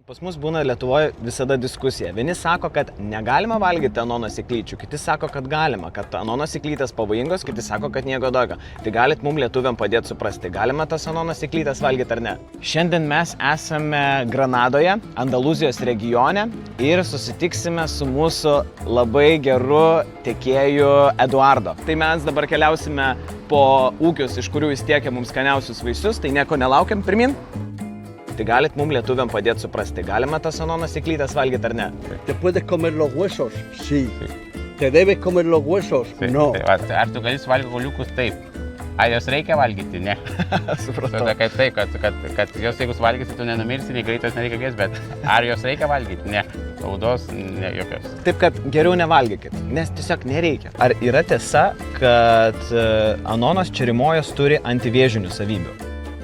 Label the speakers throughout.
Speaker 1: Pas mus būna Lietuvoje visada diskusija. Vieni sako, kad negalima valgyti anono sėklyčių, kiti sako, kad galima, kad anono sėklytės pavojingos, kiti sako, kad nieko tokio. Tai galit mum lietuviam padėti suprasti, galima tas anono sėklytės valgyti ar ne. Šiandien mes esame Granadoje, Andalūzijos regione ir susitiksime su mūsų labai geru tiekėju Eduardo. Tai mes dabar keliausime po ūkius, iš kurių jis tiekia mums skaniausius vaisius, tai nieko nelaukiam, pirmin. Tai galit mum lietuviam padėti suprasti, galima tas anono sėklytes valgyti ar ne?
Speaker 2: ¿Te puedes comer los huesos? Sí. ¿Te debes comer los huesos? No.
Speaker 3: Ar tu gali suvalgyti kauliukus? Taip. Ar jos reikia valgyti? Ne.
Speaker 1: Supratau.
Speaker 3: Tada kad taip, kad jos jeigu suvalgysi, tu nenumirsi, nei greitas nereikia gės, bet ar jos reikia valgyti? Ne. Naudos ne jokios.
Speaker 1: Taip, kad geriau nevalgykit, nes tiesiog nereikia. Ar yra tiesa, kad anonas čerimojas turi antivėžinių savybių?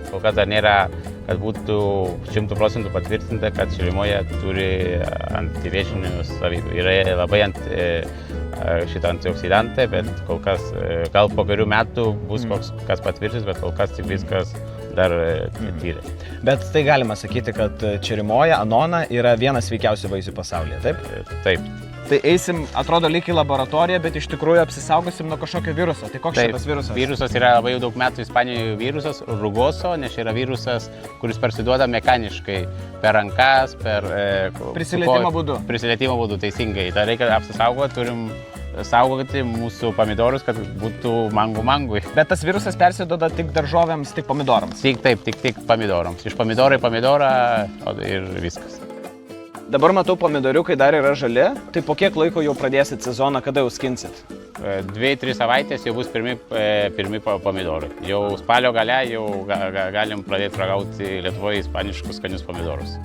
Speaker 3: Kol kas dar nėra, kad būtų 100% patvirtinta, kad čerimoja turi antivėžinių savybių. Yra labai šitą antioksidantai, bet kol kas, gal po kelių metų bus kas patvirtins, bet kol kas tik viskas dar tyrė.
Speaker 1: Bet tai galima sakyti, kad čerimoja, anona yra vienas sveikiausių vaisių pasaulyje, taip?
Speaker 3: Taip.
Speaker 1: Tai eisim, atrodo, lyg į laboratoriją, bet iš tikrųjų apsisaugosim nuo kažkokio viruso. Tai koks šitas virusas?
Speaker 3: Virusas yra labai jau daug metų Ispanijoje virusas, rugoso, nes yra virusas, kuris persiduoda mechaniškai per rankas, per...
Speaker 1: Prisilietimo būdu.
Speaker 3: Prisilietimo būdu, teisingai. Tai reikia apsisaugoti, turim saugoti mūsų pomidorus, kad būtų mangui.
Speaker 1: Bet tas virusas persiduoda tik daržovėms, tik pomidorams?
Speaker 3: Tik pomidorams. Iš pomidorą į pomidorą ir viskas.
Speaker 1: Dabar matau pomidoriukai dar yra žali, tai po kiek laiko jau pradėsit sezoną, kada jau skinsit?
Speaker 3: 2-3 savaitės jau bus pirmi pomidorai. Jau spalio gale jau galim pradėti ragauti Lietuvoje ispaniškus skanius pomidorus.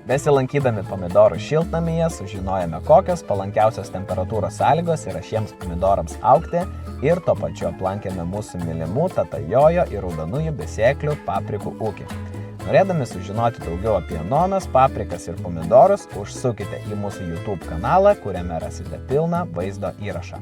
Speaker 1: Besilankydami pomidorų šiltnamyje sužinojame, kokios palankiausios temperatūros sąlygos yra šiems pomidorams augti ir tuo pačiu aplankėme mūsų mylimų tatajojo ir raudonųjų besėklių paprikų ūkį. Norėdami sužinoti daugiau apie anonas, paprikas ir pomidorus, užsukite į mūsų YouTube kanalą, kuriame rasite pilną vaizdo įrašą.